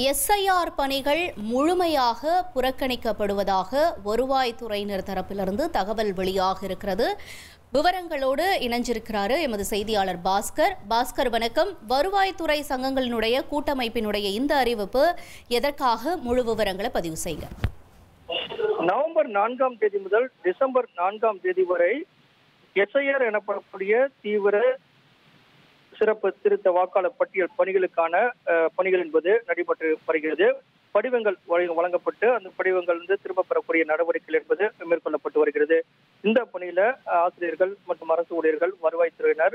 SIR பணிகள் முழுமையாக புறக்கணிக்கப்படுவதாக வருவாய்த்துறையினர் தரப்பிலிருந்து தகவல் வெளியாக இருக்கிறது. விவரங்களோடு இணைஞ்சிருக்கிறாரு எமது செய்தியாளர் பாஸ்கர். வணக்கம். வருவாய்த்துறை சங்கங்களினுடைய கூட்டமைப்பினுடைய இந்த அறிவிப்பு எதற்காக, முழு விவரங்களை பதிவு செய்யுங்க. நவம்பர் 4ஆம் தேதி முதல் டிசம்பர் 4ஆம் தேதி வரை SIR எனப்படக்கூடிய தீவிர சிறப்பு திருத்த வாக்காளர் பட்டியல் பணிகளுக்கான பணிகள் என்பது நடைபெற்று வருகிறது. படிவங்கள் வழங்கப்பட்டு அந்த படிவங்கள் திரும்ப பெறக்கூடிய நடவடிக்கைகள் என்பது மேற்கொள்ளப்பட்டு வருகிறது. இந்த பணியில ஆசிரியர்கள் மற்றும் அரசு ஊழியர்கள், வருவாய்த்துறையினர்,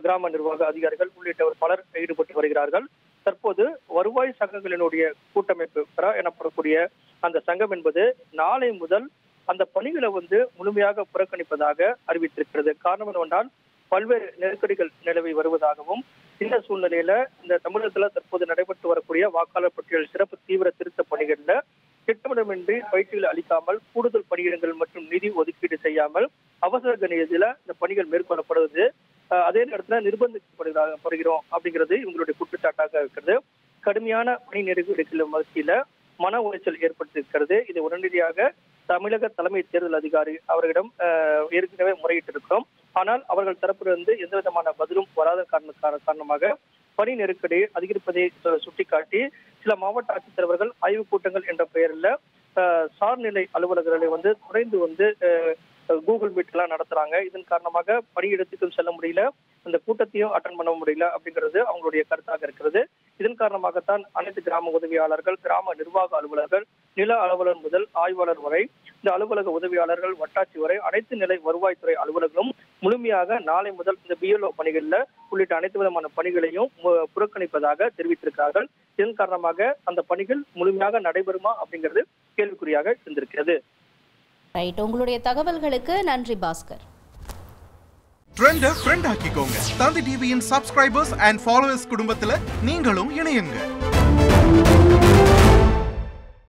கிராம நிர்வாக அதிகாரிகள் உள்ளிட்டவர் பலர் ஈடுபட்டு வருகிறார்கள். தற்போது வருவாய் சங்கங்களினுடைய கூட்டமைப்பு எனப்படக்கூடிய அந்த சங்கம் என்பது நாளை முதல் அந்த பணிகளை முழுமையாக புறக்கணிப்பதாக அறிவித்திருக்கிறது. காரணம் என்னவென்றால், பல்வேறு நெருக்கடிகள் நிலவி வருவதாகவும், இந்த சூழ்நிலையில இந்த தமிழகத்துல தற்போது நடைபெற்று வரக்கூடிய வாக்காளர் பட்டியல் சிறப்பு தீவிர திருத்த பணிகள்ல திட்டமிடமின்றி பயிற்சிகள் அளிக்காமல், கூடுதல் பணியிடங்கள் மற்றும் நிதி ஒதுக்கீடு செய்யாமல் அவசர கணியத்தில் இந்த பணிகள் மேற்கொள்ளப்படுவது, அதே நேரத்துல நிர்பந்திக்கப்படுகிறோம் அப்படிங்கிறது இவங்களுடைய குற்றச்சாட்டாக இருக்கிறது. கடுமையான பணி நெருக்கடிகள் மத்தியில மன உளைச்சல் ஏற்பட்டிருக்கிறது. இது உடனடியாக தமிழக தலைமை தேர்தல் அதிகாரி அவர்களிடம் ஏற்கனவே முறையிட்டிருக்கிறோம். ஆனால் அவர்கள் தரப்பிலிருந்து எந்த விதமான பதிலும் வராத காரணமாக பணி நெருக்கடி அதிகரிப்பதை சுட்டிக்காட்டி சில மாவட்ட ஆட்சித்தலைவர்கள் ஆய்வுக் கூட்டங்கள் என்ற பெயரில் சார்நிலை அலுவலர்களை தொடர்ந்து கூகுள் மீட் எல்லாம் நடத்துறாங்க. இதன் காரணமாக பணியிடத்துக்கும் செல்ல முடியல, அந்த கூட்டத்தையும் அட்டன் பண்ண முடியல அப்படிங்கிறது அவங்களுடைய கருத்தாக இருக்கிறது. இதன் காரணமாகத்தான் அனைத்து கிராம உதவியாளர்கள், கிராம நிர்வாக அலுவலர்கள், நில அலுவலர் முதல் ஆய்வாளர் வரை, இந்த அலுவலக உதவியாளர்கள், வட்டாட்சி வரை அனைத்து நிலை வருவாய்த்துறை அலுவலர்களும் முழுமையாக நாளை முதல் இந்த BLO பணிகளில் உள்ளிட்ட அனைத்து விதமான பணிகளையும் புறக்கணிப்பதாக தெரிவித்திருக்கிறார்கள். இதன் காரணமாக அந்த பணிகள் முழுமையாக நடைபெறுமா அப்படிங்கிறது கேள்விக்குறியாக இருந்திருக்கிறது. உங்களுடைய தகவல்களுக்கு நன்றி பாஸ்கர். ட்ரெண்ட ஃப்ரெண்ட் ஆக்கிக்கோங்க. தந்தி டிவியின் சப்ஸ்கிரைபர்ஸ் அண்ட் ஃபாலோவர்ஸ் குடும்பத்துல நீங்களும் இணையுங்க.